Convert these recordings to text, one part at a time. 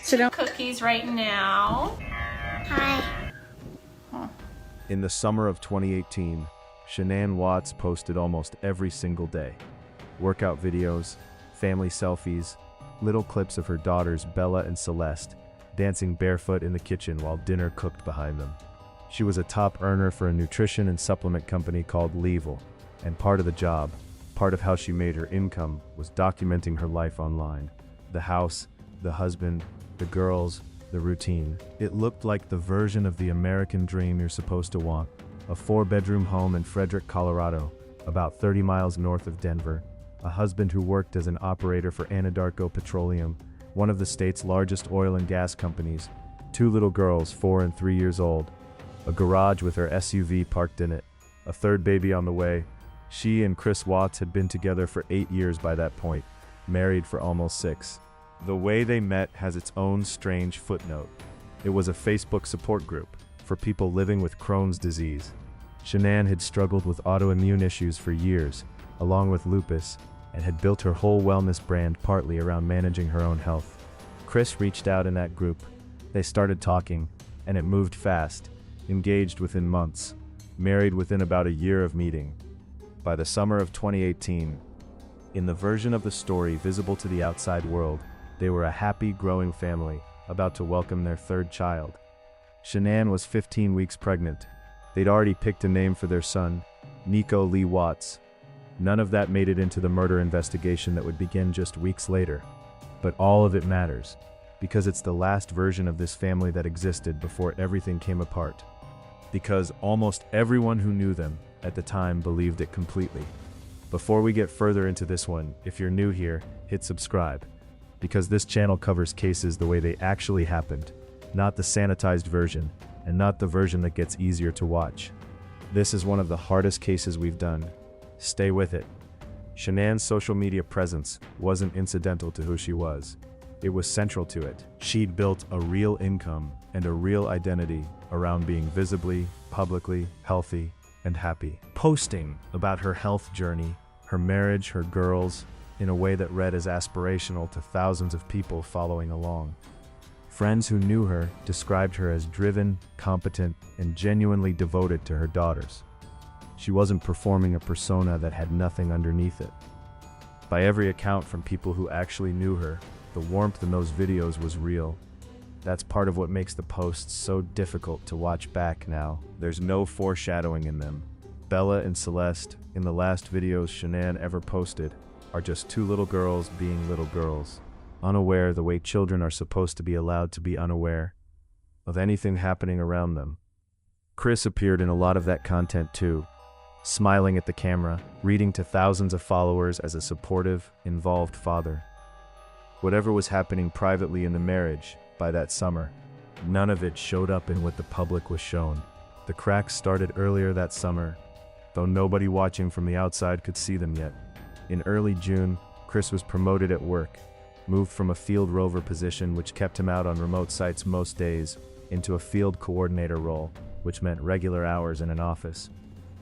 Sit down. Cookies right now. Hi. In the summer of 2018, Shanann Watts posted almost every single day. Workout videos, family selfies, little clips of her daughters Bella and Celeste dancing barefoot in the kitchen while dinner cooked behind them. She was a top earner for a nutrition and supplement company called Nichol, and part of the job, part of how she made her income, was documenting her life online. The house, the husband, the girls, the routine. It looked like the version of the American dream you're supposed to want. A 4-bedroom home in Frederick, Colorado, about 30 miles north of Denver. A husband who worked as an operator for Anadarko Petroleum, one of the state's largest oil and gas companies. 2 little girls, 4 and 3 years old. A garage with her SUV parked in it. A 3rd baby on the way. She and Chris Watts had been together for 8 years by that point, married for almost 6. The way they met has its own strange footnote. It was a Facebook support group for people living with Crohn's disease. Shanann had struggled with autoimmune issues for years, along with lupus, and had built her whole wellness brand partly around managing her own health. Chris reached out in that group. They started talking, and it moved fast, engaged within months, married within about a year of meeting. By the summer of 2018, in the version of the story visible to the outside world, they were a happy, growing family, about to welcome their 3rd child. Shanann was 15 weeks pregnant. They'd already picked a name for their son, Nico Watts. None of that made it into the murder investigation that would begin just weeks later. But all of it matters, because it's the last version of this family that existed before everything came apart. Because almost everyone who knew them at the time believed it completely. Before we get further into this one, if you're new here, hit subscribe, because this channel covers cases the way they actually happened, not the sanitized version, and not the version that gets easier to watch. This is one of the hardest cases we've done. Stay with it. Shanann's social media presence wasn't incidental to who she was. It was central to it. She'd built a real income and a real identity around being visibly, publicly healthy and happy. Posting about her health journey, her marriage, her girls, in a way that read as aspirational to thousands of people following along. Friends who knew her described her as driven, competent, and genuinely devoted to her daughters. She wasn't performing a persona that had nothing underneath it. By every account from people who actually knew her, the warmth in those videos was real. That's part of what makes the posts so difficult to watch back now. There's no foreshadowing in them. Bella and Celeste, in the last videos Shanann ever posted, are just 2 little girls being little girls, unaware the way children are supposed to be allowed to be unaware of anything happening around them. Chris appeared in a lot of that content too, smiling at the camera, reading to thousands of followers as a supportive, involved father. Whatever was happening privately in the marriage by that summer, none of it showed up in what the public was shown. The cracks started earlier that summer, though nobody watching from the outside could see them yet. In early June, Chris was promoted at work, moved from a field rover position which kept him out on remote sites most days, into a field coordinator role, which meant regular hours in an office.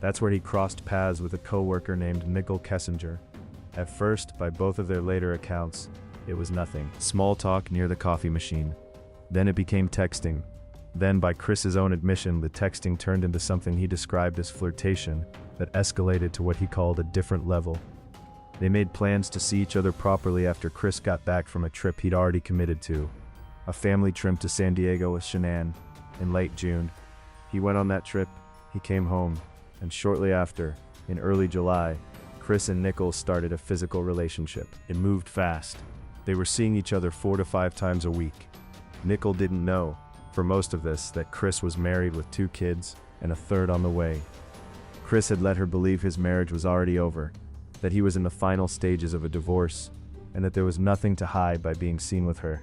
That's where he crossed paths with a coworker named Nichol Kessinger. At first, by both of their later accounts, it was nothing. Small talk near the coffee machine. Then it became texting. Then, by Chris's own admission, the texting turned into something he described as flirtation that escalated to what he called a different level. They made plans to see each other properly after Chris got back from a trip he'd already committed to. A family trip to San Diego with Shanann in late June. He went on that trip, he came home, and shortly after, in early July, Chris and Nichol started a physical relationship. It moved fast. They were seeing each other 4 to 5 times a week. Nichol didn't know, for most of this, that Chris was married with 2 kids and a 3rd on the way. Chris had let her believe his marriage was already over, that he was in the final stages of a divorce, and that there was nothing to hide by being seen with her.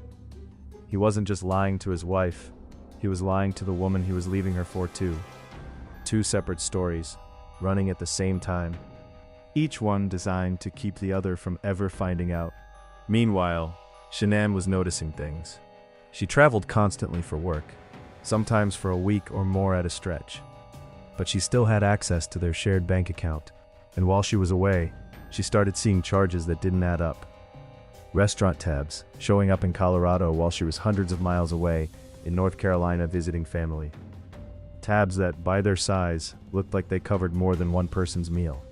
He wasn't just lying to his wife, he was lying to the woman he was leaving her for too. 2 separate stories, running at the same time, each one designed to keep the other from ever finding out. Meanwhile, Shanann was noticing things. She traveled constantly for work, sometimes for a week or more at a stretch. But she still had access to their shared bank account, and while she was away, she started seeing charges that didn't add up. Restaurant tabs, showing up in Colorado while she was hundreds of miles away in North Carolina visiting family. Tabs that, by their size, looked like they covered more than one person's meal.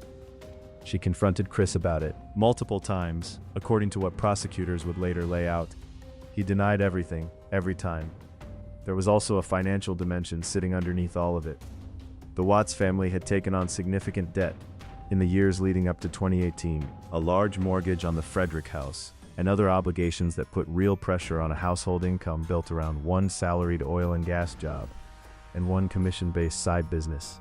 She confronted Chris about it multiple times, according to what prosecutors would later lay out. He denied everything, every time. There was also a financial dimension sitting underneath all of it. The Watts family had taken on significant debt in the years leading up to 2018, a large mortgage on the Frederick house, and other obligations that put real pressure on a household income built around one salaried oil and gas job and one commission-based side business.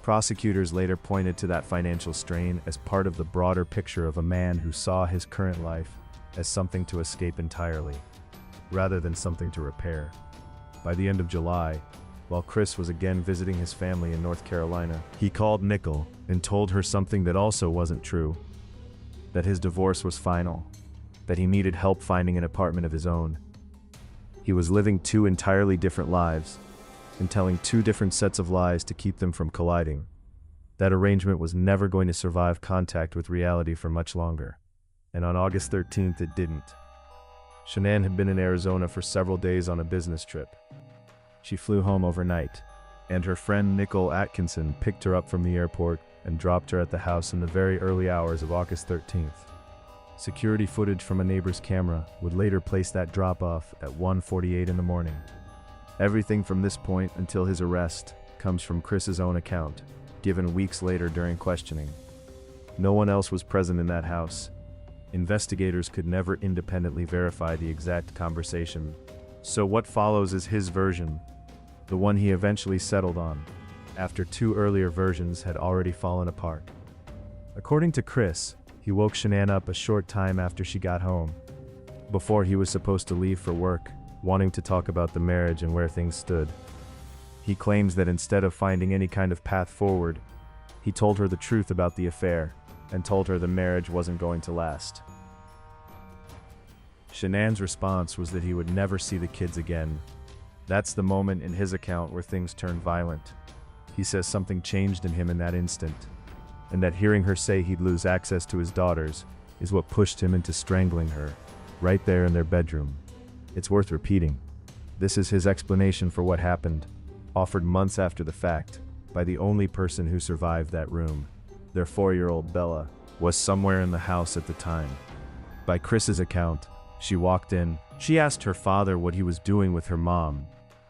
Prosecutors later pointed to that financial strain as part of the broader picture of a man who saw his current life as something to escape entirely, rather than something to repair. By the end of July, while Chris was again visiting his family in North Carolina, he called Nichol and told her something that also wasn't true: that his divorce was final, that he needed help finding an apartment of his own. He was living two entirely different lives and telling two different sets of lies to keep them from colliding. That arrangement was never going to survive contact with reality for much longer. And on August 13th, it didn't. Shanann had been in Arizona for several days on a business trip. She flew home overnight, and her friend Nichol Kessinger picked her up from the airport and dropped her at the house in the very early hours of August 13th. Security footage from a neighbor's camera would later place that drop-off at 1:48 in the morning. Everything from this point until his arrest comes from Chris's own account, given weeks later during questioning. No one else was present in that house. Investigators could never independently verify the exact conversation. So what follows is his version, the one he eventually settled on, after two earlier versions had already fallen apart. According to Chris, he woke Shanann up a short time after she got home, before he was supposed to leave for work, wanting to talk about the marriage and where things stood. He claims that instead of finding any kind of path forward, he told her the truth about the affair and told her the marriage wasn't going to last. Shanann's response was that he would never see the kids again. That's the moment in his account where things turned violent. He says something changed in him in that instant, and that hearing her say he'd lose access to his daughters is what pushed him into strangling her, right there in their bedroom. It's worth repeating. This is his explanation for what happened, offered months after the fact, by the only person who survived that room. Their 4-year-old Bella was somewhere in the house at the time. By Chris's account, she walked in. She asked her father what he was doing with her mom.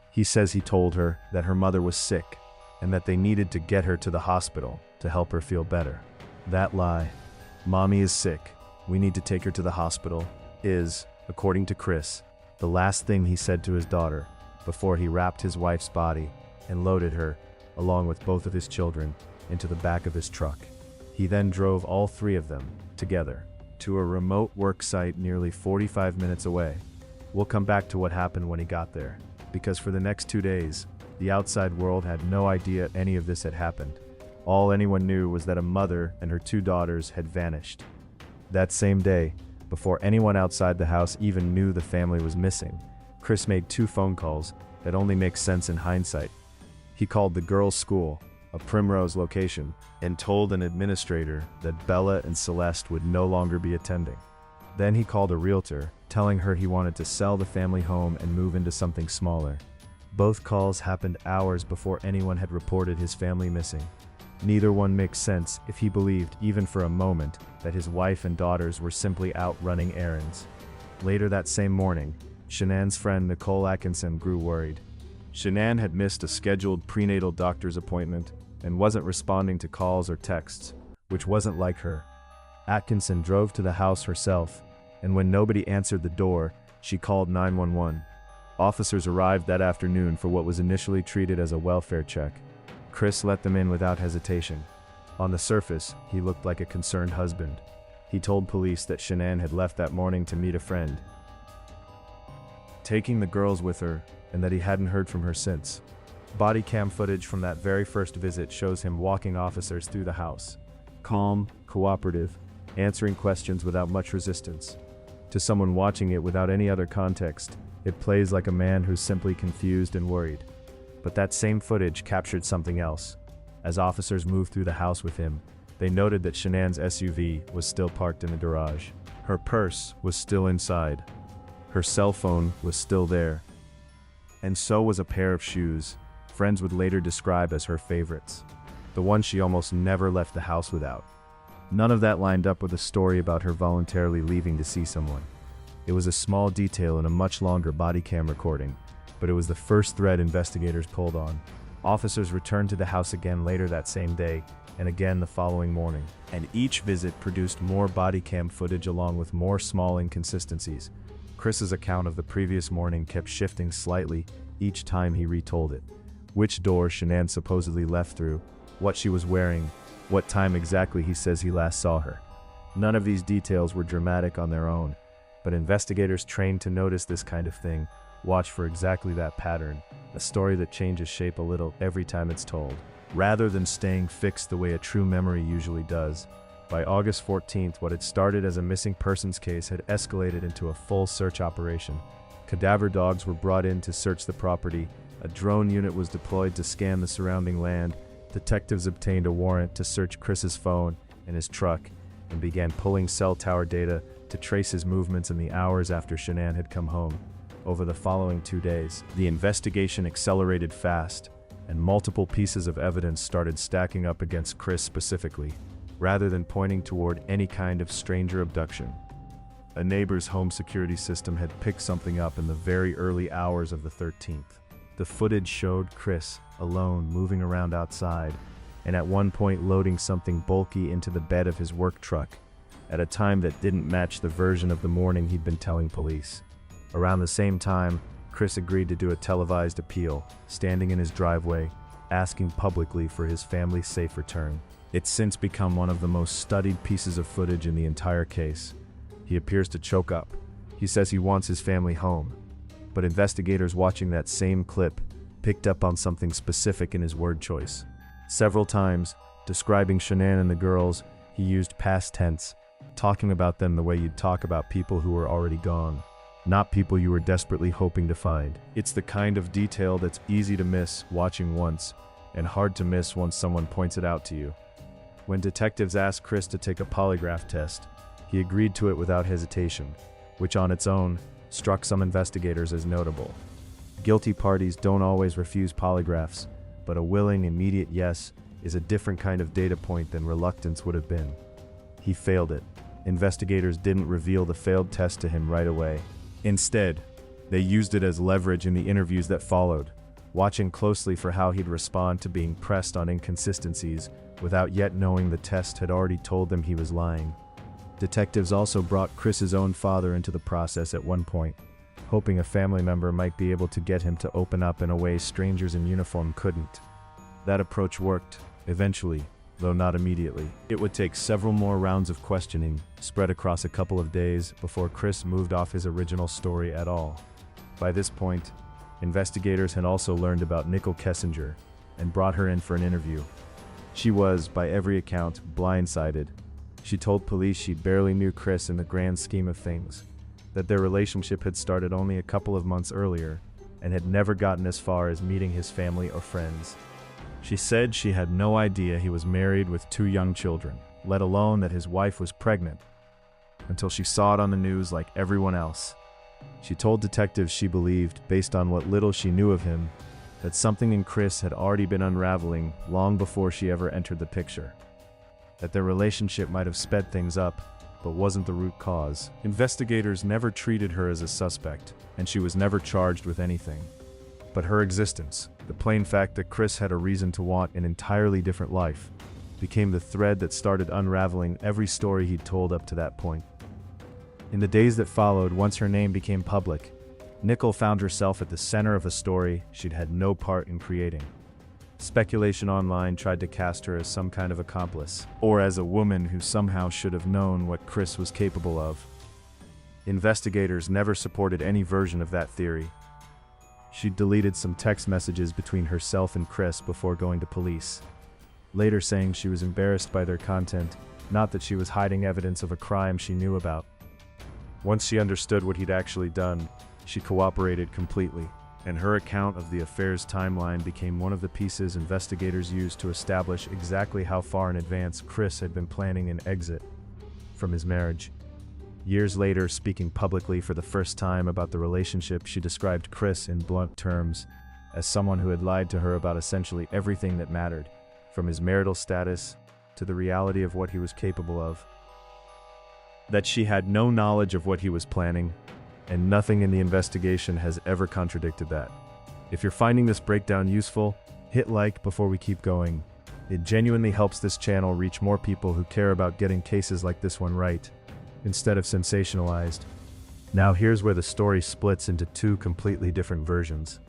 He says he told her that her mother was sick and that they needed to get her to the hospital to help her feel better. That lie, "Mommy is sick, we need to take her to the hospital," is, according to Chris, the last thing he said to his daughter before he wrapped his wife's body and loaded her, along with both of his children, into the back of his truck. He then drove all three of them, together, to a remote work site nearly 45 minutes away. We'll come back to what happened when he got there, because for the next 2 days, the outside world had no idea any of this had happened. All anyone knew was that a mother and her 2 daughters had vanished. That same day, before anyone outside the house even knew the family was missing, Chris made 2 phone calls that only make sense in hindsight. He called the girls' school, a Primrose location, and told an administrator that Bella and Celeste would no longer be attending. Then he called a realtor, telling her he wanted to sell the family home and move into something smaller. Both calls happened hours before anyone had reported his family missing. Neither one makes sense if he believed, even for a moment, that his wife and daughters were simply out running errands. Later that same morning, Shanann's friend Nichol Kessinger grew worried. Shanann had missed a scheduled prenatal doctor's appointment and wasn't responding to calls or texts, which wasn't like her. Atkinson drove to the house herself, and when nobody answered the door, she called 911. Officers arrived that afternoon for what was initially treated as a welfare check. Chris let them in without hesitation. On the surface, he looked like a concerned husband. He told police that Shanann had left that morning to meet a friend, taking the girls with her, and that he hadn't heard from her since. Body cam footage from that very first visit shows him walking officers through the house. Calm, cooperative, answering questions without much resistance. To someone watching it without any other context, it plays like a man who's simply confused and worried. But that same footage captured something else. As officers moved through the house with him, they noted that Shanann's SUV was still parked in the garage. Her purse was still inside. Her cell phone was still there. And so was a pair of shoes friends would later describe as her favorites. The one she almost never left the house without. None of that lined up with a story about her voluntarily leaving to see someone. It was a small detail in a much longer body cam recording, but it was the first thread investigators pulled on. Officers returned to the house again later that same day, and again the following morning, and each visit produced more body cam footage along with more small inconsistencies. Chris's account of the previous morning kept shifting slightly each time he retold it. Which door Shanann supposedly left through, what she was wearing, what time exactly he says he last saw her. None of these details were dramatic on their own, but investigators trained to notice this kind of thing watch for exactly that pattern, a story that changes shape a little every time it's told, rather than staying fixed the way a true memory usually does. By August 14th, what had started as a missing persons case had escalated into a full search operation. Cadaver dogs were brought in to search the property, a drone unit was deployed to scan the surrounding land, detectives obtained a warrant to search Chris's phone and his truck, and began pulling cell tower data to trace his movements in the hours after Shanann had come home. Over the following 2 days, the investigation accelerated fast, and multiple pieces of evidence started stacking up against Chris specifically, rather than pointing toward any kind of stranger abduction. A neighbor's home security system had picked something up in the very early hours of the 13th. The footage showed Chris, alone, moving around outside, and at one point loading something bulky into the bed of his work truck, at a time that didn't match the version of the morning he'd been telling police. Around the same time, Chris agreed to do a televised appeal, standing in his driveway, asking publicly for his family's safe return. It's since become one of the most studied pieces of footage in the entire case. He appears to choke up. He says he wants his family home. But investigators watching that same clip picked up on something specific in his word choice. Several times, describing Shanann and the girls, he used past tense, talking about them the way you'd talk about people who were already gone, not people you were desperately hoping to find. It's the kind of detail that's easy to miss watching once, and hard to miss once someone points it out to you. When detectives asked Chris to take a polygraph test, he agreed to it without hesitation, which on its own struck some investigators as notable. Guilty parties don't always refuse polygraphs, but a willing, immediate yes is a different kind of data point than reluctance would have been. He failed it. Investigators didn't reveal the failed test to him right away. Instead, they used it as leverage in the interviews that followed, watching closely for how he'd respond to being pressed on inconsistencies without yet knowing the test had already told them he was lying. Detectives also brought Chris's own father into the process at one point, hoping a family member might be able to get him to open up in a way strangers in uniform couldn't. That approach worked, eventually, though not immediately. It would take several more rounds of questioning, spread across a couple of days, before Chris moved off his original story at all. By this point, investigators had also learned about Nichol Kessinger and brought her in for an interview. She was, by every account, blindsided. She told police she barely knew Chris in the grand scheme of things, that their relationship had started only a couple of months earlier and had never gotten as far as meeting his family or friends. She said she had no idea he was married with 2 young children, let alone that his wife was pregnant, until she saw it on the news like everyone else. She told detectives she believed, based on what little she knew of him, that something in Chris had already been unraveling long before she ever entered the picture. That their relationship might have sped things up, but wasn't the root cause. Investigators never treated her as a suspect, and she was never charged with anything. But her existence, the plain fact that Chris had a reason to want an entirely different life, became the thread that started unraveling every story he'd told up to that point. In the days that followed, once her name became public, Nichol found herself at the center of a story she'd had no part in creating. Speculation online tried to cast her as some kind of accomplice, or as a woman who somehow should have known what Chris was capable of. Investigators never supported any version of that theory. She deleted some text messages between herself and Chris before going to police, later saying she was embarrassed by their content, not that she was hiding evidence of a crime she knew about. Once she understood what he'd actually done, she cooperated completely, and her account of the affair's timeline became one of the pieces investigators used to establish exactly how far in advance Chris had been planning an exit from his marriage. Years later, speaking publicly for the first time about the relationship, she described Chris in blunt terms as someone who had lied to her about essentially everything that mattered, from his marital status to the reality of what he was capable of. That she had no knowledge of what he was planning, and nothing in the investigation has ever contradicted that. If you're finding this breakdown useful, hit like before we keep going. It genuinely helps this channel reach more people who care about getting cases like this one right, instead of sensationalized. Now here's where the story splits into two completely different versions.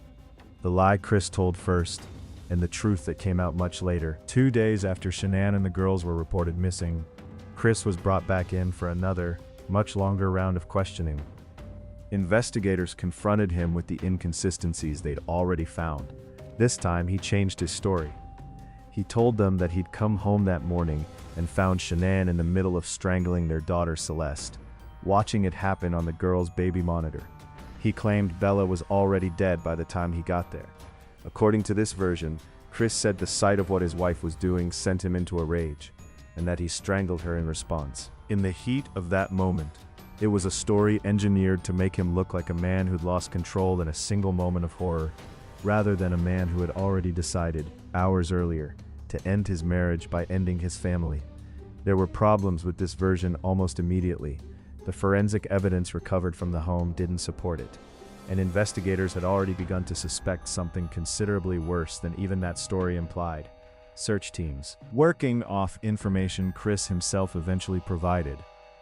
The lie Chris told first, and the truth that came out much later. 2 days after Shanann and the girls were reported missing, Chris was brought back in for another, much longer round of questioning. Investigators confronted him with the inconsistencies they'd already found. This time he changed his story. He told them that he'd come home that morning and found Shanann in the middle of strangling their daughter Celeste, watching it happen on the girl's baby monitor. He claimed Bella was already dead by the time he got there. According to this version, Chris said the sight of what his wife was doing sent him into a rage, and that he strangled her in response. In the heat of that moment, it was a story engineered to make him look like a man who'd lost control in a single moment of horror, rather than a man who had already decided, hours earlier, to end his marriage by ending his family. There were problems with this version almost immediately. The forensic evidence recovered from the home didn't support it, and investigators had already begun to suspect something considerably worse than even that story implied. Search teams, working off information Chris himself eventually provided,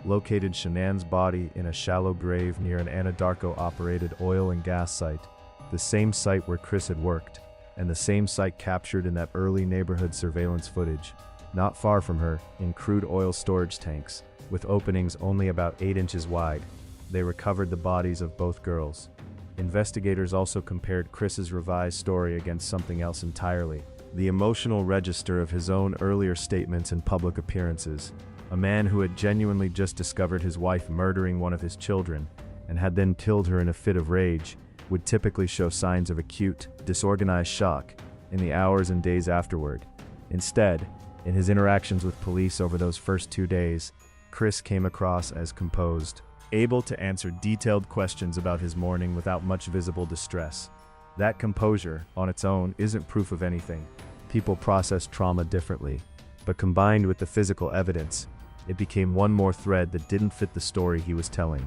located Shanann's body in a shallow grave near an Anadarko-operated oil and gas site, the same site where Chris had worked, and the same site captured in that early neighborhood surveillance footage, not far from her, in crude oil storage tanks, with openings only about 8 inches wide. They recovered the bodies of both girls. Investigators also compared Chris's revised story against something else entirely: the emotional register of his own earlier statements and public appearances. A man who had genuinely just discovered his wife murdering one of his children, and had then killed her in a fit of rage, would typically show signs of acute, disorganized shock in the hours and days afterward. Instead, in his interactions with police over those first 2 days, Chris came across as composed, able to answer detailed questions about his morning without much visible distress. That composure, on its own, isn't proof of anything. People process trauma differently, but combined with the physical evidence, it became one more thread that didn't fit the story he was telling.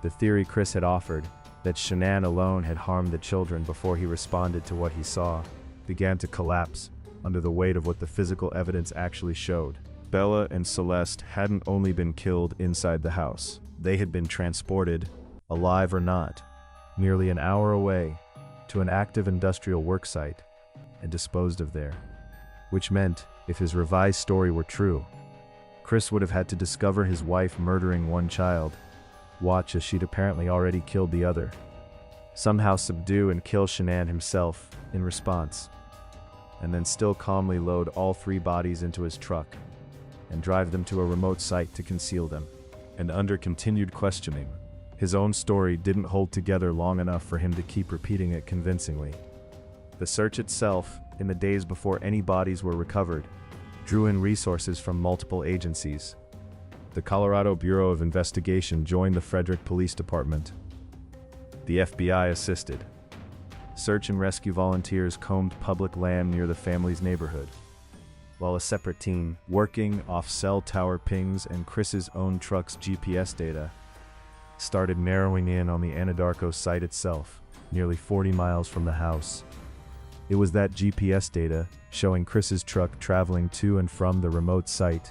The theory Chris had offered, that Shanann alone had harmed the children before he responded to what he saw, began to collapse under the weight of what the physical evidence actually showed. Bella and Celeste hadn't only been killed inside the house. They had been transported, alive or not, nearly an hour away, to an active industrial worksite and disposed of there. Which meant, if his revised story were true, Chris would have had to discover his wife murdering one child, watch as she'd apparently already killed the other, somehow subdue and kill Shanann himself in response, and then still calmly load all 3 bodies into his truck and drive them to a remote site to conceal them. And under continued questioning, his own story didn't hold together long enough for him to keep repeating it convincingly. The search itself, in the days before any bodies were recovered, drew in resources from multiple agencies. The Colorado Bureau of Investigation joined the Frederick Police Department. The FBI assisted. Search and rescue volunteers combed public land near the family's neighborhood, while a separate team, working off cell tower pings and Chris's own truck's GPS data, started narrowing in on the Anadarko site itself, nearly 40 miles from the house. It was that GPS data, showing Chris's truck traveling to and from the remote site,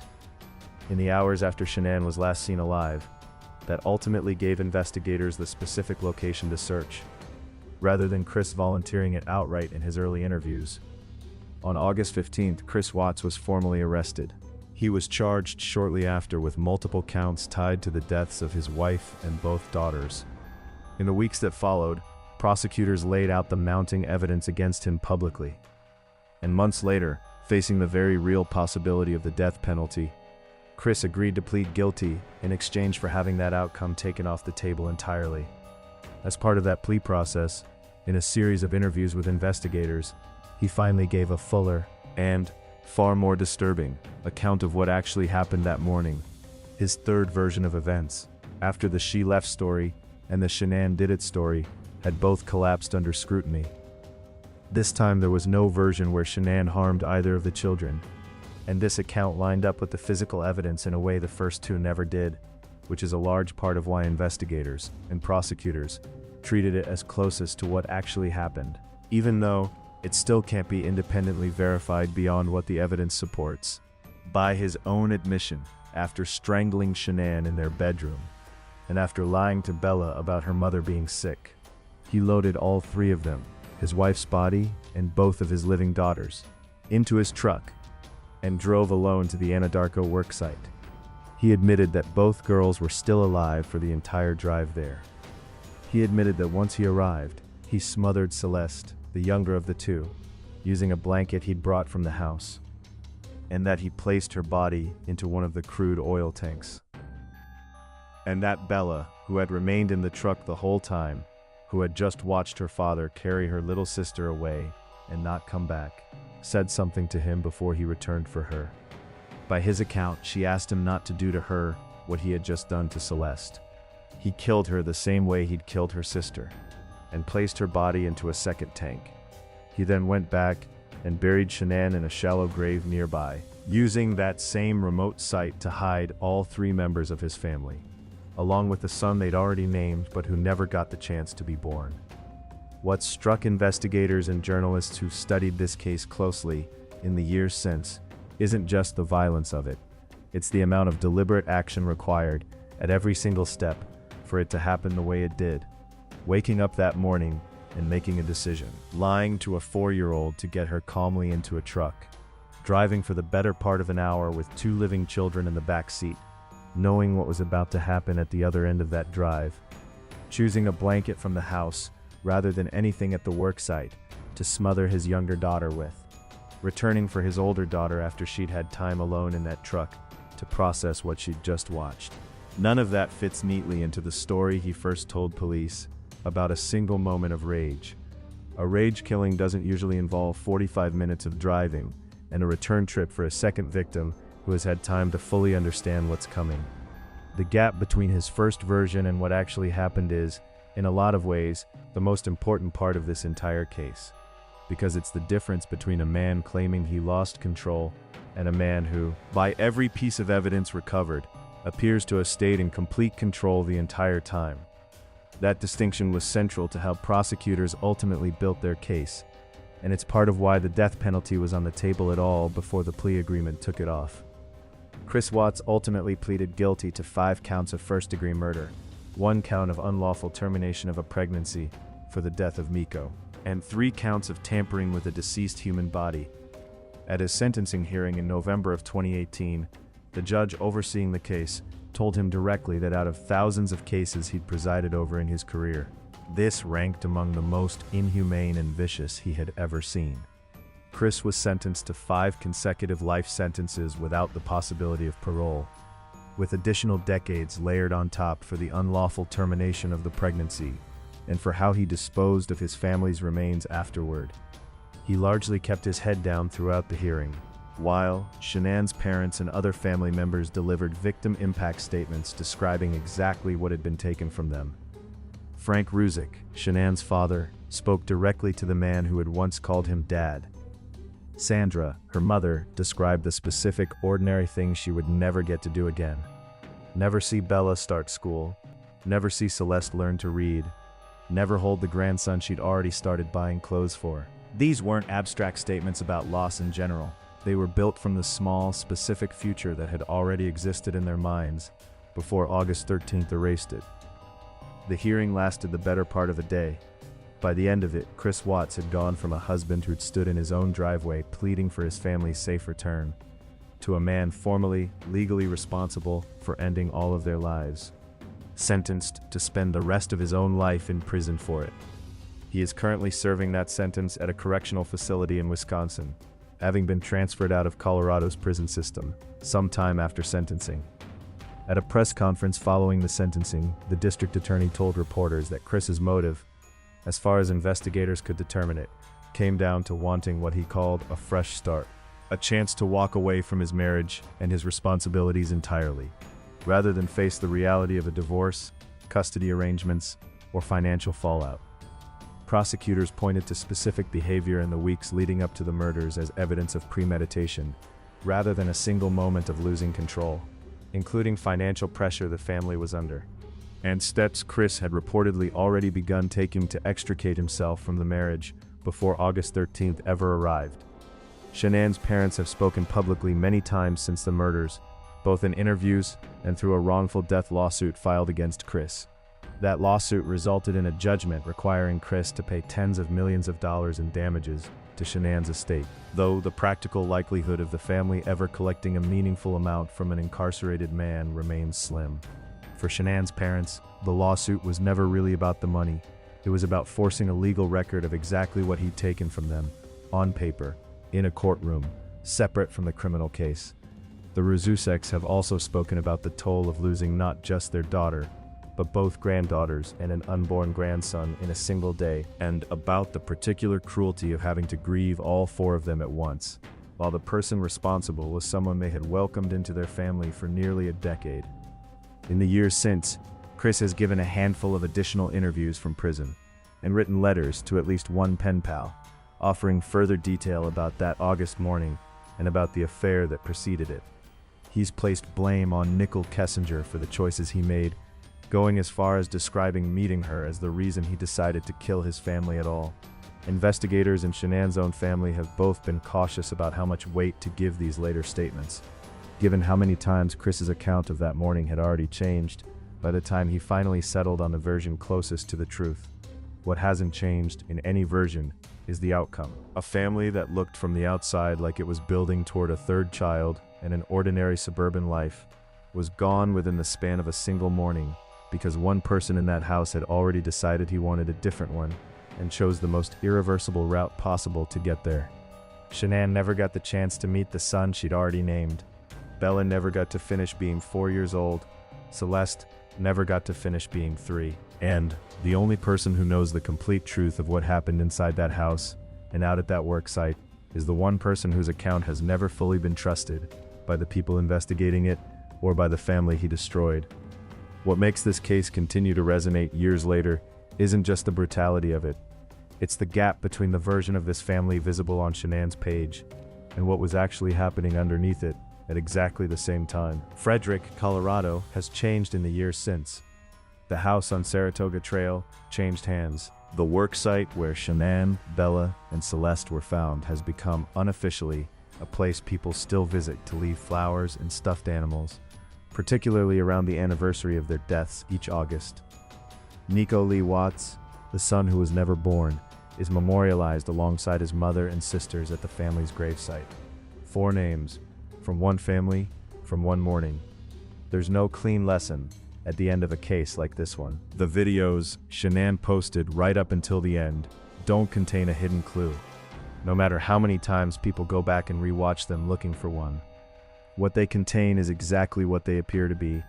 in the hours after Shanann was last seen alive, that ultimately gave investigators the specific location to search, rather than Chris volunteering it outright in his early interviews. On August 15th, Chris Watts was formally arrested. He was charged shortly after with multiple counts tied to the deaths of his wife and both daughters. In the weeks that followed, prosecutors laid out the mounting evidence against him publicly. And months later, facing the very real possibility of the death penalty, Chris agreed to plead guilty in exchange for having that outcome taken off the table entirely. As part of that plea process, in a series of interviews with investigators, he finally gave a fuller and, far more disturbing, account of what actually happened that morning, his third version of events. after the she left story and the Shanann did it story had both collapsed under scrutiny. This time there was no version where Shanann harmed either of the children, and this account lined up with the physical evidence in a way the first two never did, which is a large part of why investigators and prosecutors treated it as closest to what actually happened, even though it still can't be independently verified beyond what the evidence supports. By his own admission, after strangling Shanann in their bedroom, and after lying to Bella about her mother being sick, he loaded all three of them, his wife's body and both of his living daughters, into his truck and drove alone to the Anadarko worksite. He admitted that both girls were still alive for the entire drive there. He admitted that once he arrived, he smothered Celeste, the younger of the two, using a blanket he'd brought from the house, and that he placed her body into one of the crude oil tanks. And that Bella, who had remained in the truck the whole time, who had just watched her father carry her little sister away and not come back, said something to him before he returned for her. By his account, she asked him not to do to her what he had just done to Celeste. He killed her the same way he'd killed her sister, and placed her body into a second tank. He then went back and buried Shanann in a shallow grave nearby, using that same remote site to hide all three members of his family, along with the son they'd already named but who never got the chance to be born. What struck investigators and journalists who studied this case closely in the years since isn't just the violence of it, it's the amount of deliberate action required at every single step for it to happen the way it did. Waking up that morning and making a decision, lying to a 4-year-old to get her calmly into a truck, driving for the better part of an hour with 2 living children in the back seat, knowing what was about to happen at the other end of that drive, choosing a blanket from the house rather than anything at the worksite to smother his younger daughter with, returning for his older daughter after she'd had time alone in that truck to process what she'd just watched. None of that fits neatly into the story he first told police about a single moment of rage. A rage killing doesn't usually involve 45 minutes of driving and a return trip for a second victim who has had time to fully understand what's coming. The gap between his first version and what actually happened is, in a lot of ways, the most important part of this entire case, because it's the difference between a man claiming he lost control and a man who, by every piece of evidence recovered, appears to have stayed in complete control the entire time. That distinction was central to how prosecutors ultimately built their case, and it's part of why the death penalty was on the table at all before the plea agreement took it off. Chris Watts ultimately pleaded guilty to 5 counts of first-degree murder, 1 count of unlawful termination of a pregnancy for the death of Nico, and 3 counts of tampering with a deceased human body. At his sentencing hearing in November of 2018, the judge overseeing the case told him directly that out of thousands of cases he'd presided over in his career, this ranked among the most inhumane and vicious he had ever seen. Chris was sentenced to 5 consecutive life sentences without the possibility of parole, with additional decades layered on top for the unlawful termination of the pregnancy and for how he disposed of his family's remains afterward. He largely kept his head down throughout the hearing, while Shanann's parents and other family members delivered victim impact statements describing exactly what had been taken from them. Frank Ruzick, Shanann's father, spoke directly to the man who had once called him Dad. Sandra, her mother, described the specific, ordinary things she would never get to do again. Never see Bella start school, never see Celeste learn to read, never hold the grandson she'd already started buying clothes for. These weren't abstract statements about loss in general. They were built from the small, specific future that had already existed in their minds before August 13th erased it. The hearing lasted the better part of a day. By the end of it, Chris Watts had gone from a husband who'd stood in his own driveway pleading for his family's safe return, to a man formally, legally responsible for ending all of their lives, sentenced to spend the rest of his own life in prison for it. He is currently serving that sentence at a correctional facility in Wisconsin, having been transferred out of Colorado's prison system sometime after sentencing. At a press conference following the sentencing, the district attorney told reporters that Chris's motive, as far as investigators could determine it, came down to wanting what he called a fresh start, a chance to walk away from his marriage and his responsibilities entirely. rather than face the reality of a divorce, custody arrangements, or financial fallout. Prosecutors pointed to specific behavior in the weeks leading up to the murders as evidence of premeditation, rather than a single moment of losing control, including financial pressure the family was under, and steps Chris had reportedly already begun taking to extricate himself from the marriage before August 13th ever arrived. Shanann's parents have spoken publicly many times since the murders, both in interviews and through a wrongful death lawsuit filed against Chris. That lawsuit resulted in a judgment requiring Chris to pay tens of millions of dollars in damages to Shanann's estate, though the practical likelihood of the family ever collecting a meaningful amount from an incarcerated man remains slim. For Shanann's parents, the lawsuit was never really about the money. It was about forcing a legal record of exactly what he'd taken from them, on paper, in a courtroom, separate from the criminal case. The Rozuseks have also spoken about the toll of losing not just their daughter, but both granddaughters and an unborn grandson in a single day, and about the particular cruelty of having to grieve all four of them at once, while the person responsible was someone they had welcomed into their family for nearly a decade. In the years since, Chris has given a handful of additional interviews from prison, and written letters to at least one pen pal, offering further detail about that August morning and about the affair that preceded it. He's placed blame on Nichol Kessinger for the choices he made, going as far as describing meeting her as the reason he decided to kill his family at all. Investigators in Shanann's own family have both been cautious about how much weight to give these later statements, given how many times Chris's account of that morning had already changed by the time he finally settled on the version closest to the truth. What hasn't changed in any version is the outcome. A family that looked from the outside like it was building toward a third child and an ordinary suburban life was gone within the span of a single morning, because one person in that house had already decided he wanted a different one and chose the most irreversible route possible to get there. Shanann never got the chance to meet the son she'd already named. Bella never got to finish being 4 years old. Celeste never got to finish being 3. And the only person who knows the complete truth of what happened inside that house and out at that work site is the one person whose account has never fully been trusted by the people investigating it or by the family he destroyed. What makes this case continue to resonate years later isn't just the brutality of it. It's the gap between the version of this family visible on Shanann's page and what was actually happening underneath it at exactly the same time. Frederick, Colorado, has changed in the years since. The house on Saratoga Trail changed hands. The work site where Shanann, Bella, and Celeste were found has become unofficially a place people still visit to leave flowers and stuffed animals, particularly around the anniversary of their deaths each August. Nico Watts, the son who was never born, is memorialized alongside his mother and sisters at the family's gravesite. 4 names, from one family, from one morning. There's no clean lesson at the end of a case like this one. The videos Shanann posted right up until the end don't contain a hidden clue, no matter how many times people go back and rewatch them looking for one. What they contain is exactly what they appear to be: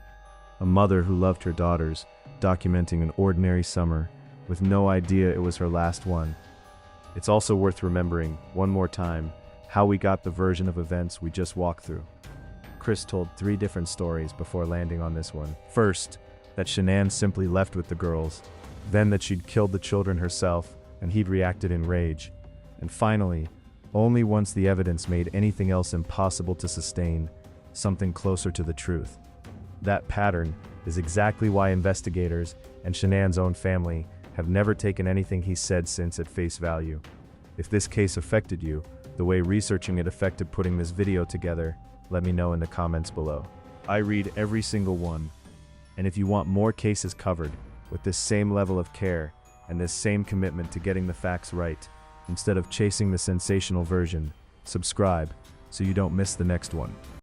a mother who loved her daughters, documenting an ordinary summer, with no idea it was her last one. It's also worth remembering, one more time, how we got the version of events we just walked through. Chris told 3 different stories before landing on this one. First, that Shanann simply left with the girls, then that she'd killed the children herself and he'd reacted in rage, and finally, only once the evidence made anything else impossible to sustain, something closer to the truth. That pattern is exactly why investigators and Shanann's own family have never taken anything he said since at face value. If this case affected you, the way researching it affected putting this video together, let me know in the comments below. I read every single one, and if you want more cases covered with this same level of care and this same commitment to getting the facts right, instead of chasing the sensational version, subscribe so you don't miss the next one.